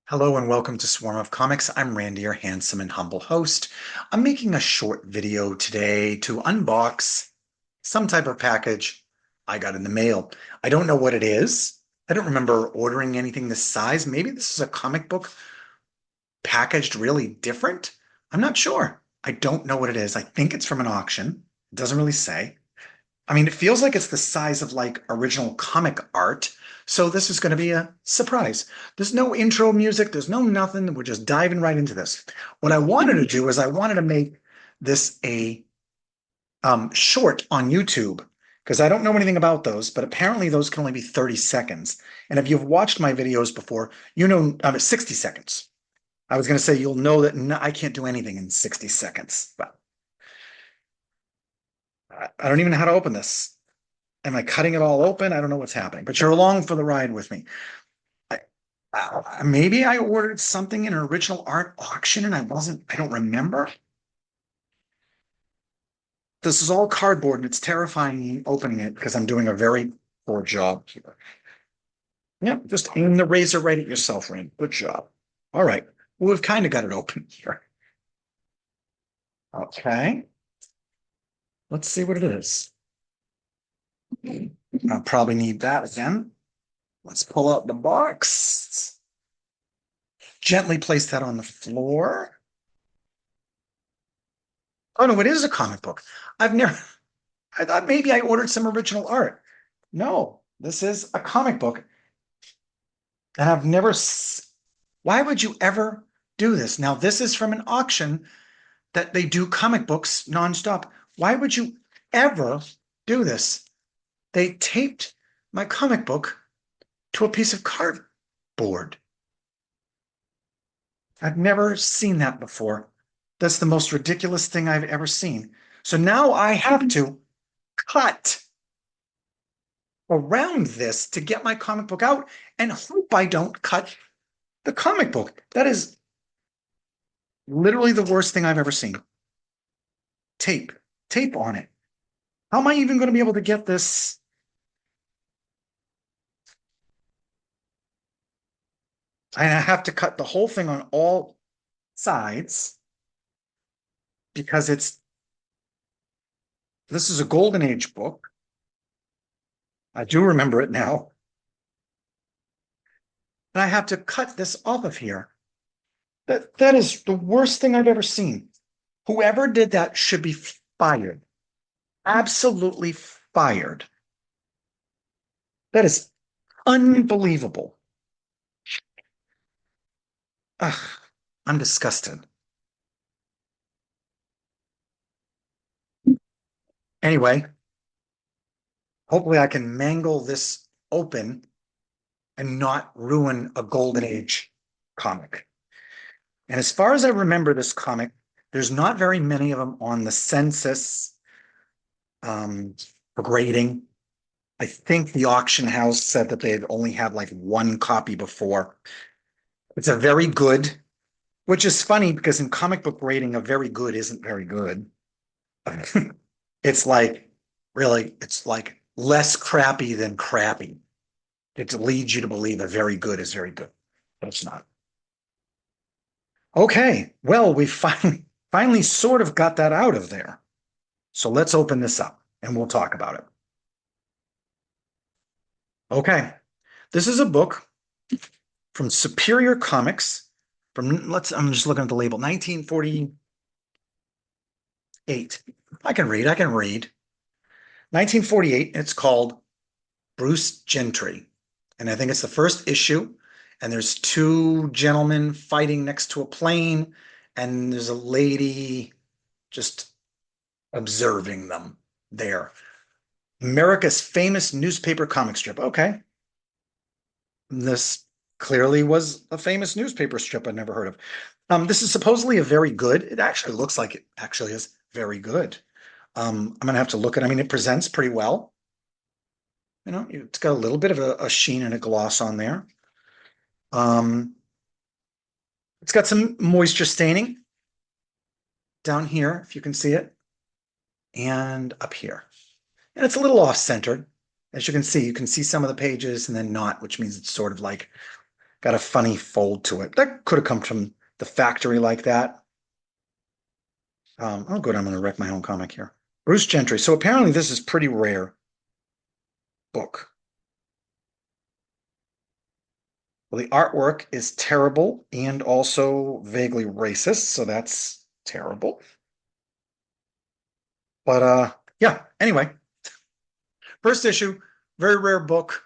Hello and welcome to Swarm of Comics. I'm Randy, your handsome and humble host. I'm making a short video today to unbox some type of package I got in the mail. I don't know what it is. I don't remember ordering anything this size. Maybe this is a comic book packaged really different. I'm not sure. I don't know what it is. I think it's from an auction. It doesn't really say. I mean, it feels like it's the size of like original comic art. So this is going to be a surprise. There's no intro music. There's no nothing. We're just diving right into this. What I wanted to do is I wanted to make this a short on YouTube because I don't know anything about those, but apparently those can only be 30 seconds. And if you've watched my videos before, you know 60 seconds. I was going to say you'll know that I can't do anything in 60 seconds, but I don't even know how to open this. Am I cutting it all open? I don't know what's happening, but you're along for the ride with me. I, maybe I ordered something in an original art auction and I don't remember. This is all cardboard and it's terrifying opening it because I'm doing a very poor job here. Yep, just aim the razor right at yourself, Rand. Good job. All right. Well, we've kind of got it open here. Okay. Let's see what it is. I'll probably need that again. Let's pull out the box. Gently place that on the floor. Oh no, it is a comic book. I've never, I thought maybe I ordered some original art. No, this is a comic book. And I've never, why would you ever do this? Now, this is from an auction that they do comic books nonstop. Why would you ever do this? They taped my comic book to a piece of cardboard. I've never seen that before. That's the most ridiculous thing I've ever seen. So now I have to cut around this to get my comic book out and hope I don't cut the comic book. That is literally the worst thing I've ever seen. Tape, tape on it. How am I even going to be able to get this? I have to cut the whole thing on all sides because this is a Golden Age book. I do remember it now. And I have to cut this off of here. That is the worst thing I've ever seen. Whoever did that should be fired. Absolutely fired. That is unbelievable. Ugh, I'm disgusted. Anyway, hopefully I can mangle this open and not ruin a Golden Age comic. And as far as I remember this comic, there's not very many of them on the census for grading. I think the auction house said that they had only had like one copy before. It's a very good, which is funny because in comic book grading, a very good isn't very good. It's like really, it's like less crappy than crappy. It leads you to believe a very good is very good, but it's not. Okay, well, we finally sort of got that out of there. So let's open this up and we'll talk about it. Okay, this is a book from Superior Comics from I'm just looking at the label, 1948. I can read. 1948, it's called Bruce Gentry. And I think it's the first issue. And there's two gentlemen fighting next to a plane, and there's a lady just observing them there. America's famous newspaper comic strip. Okay. This clearly was a famous newspaper strip I'd never heard of. This is supposedly a very good, it actually looks like it actually is very good. I'm gonna have to look at, I mean, it presents pretty well. You know, it's got a little bit of a sheen and a gloss on there. It's got some moisture staining down here, if you can see it, and up here. And it's a little off-centered. As you can see some of the pages and then not, which means it's sort of like Got a funny fold to it. That could have come from the factory like that. Oh, good. I'm going to wreck my own comic here. Bruce Gentry. So apparently this is pretty rare book. Well, the artwork is terrible and also vaguely racist, so that's terrible. But yeah, anyway, first issue, very rare book,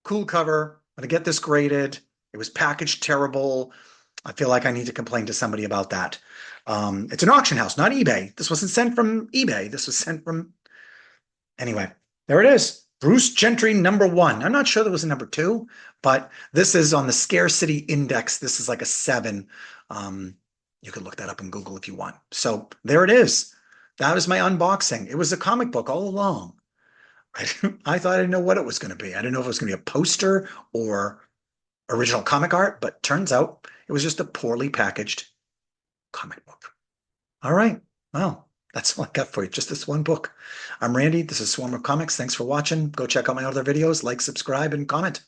cool cover. I'm gonna get this graded. It was packaged terrible. I feel like I need to complain to somebody about that. It's an auction house, not eBay. This wasn't sent from eBay. This was sent from anyway. There it is. Bruce Gentry #1. I'm not sure there was a #2, but this is on the scarcity index. This is like a 7. You could look that up in Google if you want. So there it is. That was my unboxing. It was a comic book all along. I thought I didn't know what it was going to be. I didn't know if it was going to be a poster or original comic art, but turns out it was just a poorly packaged comic book. All right. Well, that's all I got for you. Just this one book. I'm Randy. This is Swarm of Comics. Thanks for watching. Go check out my other videos. Like, subscribe, and comment.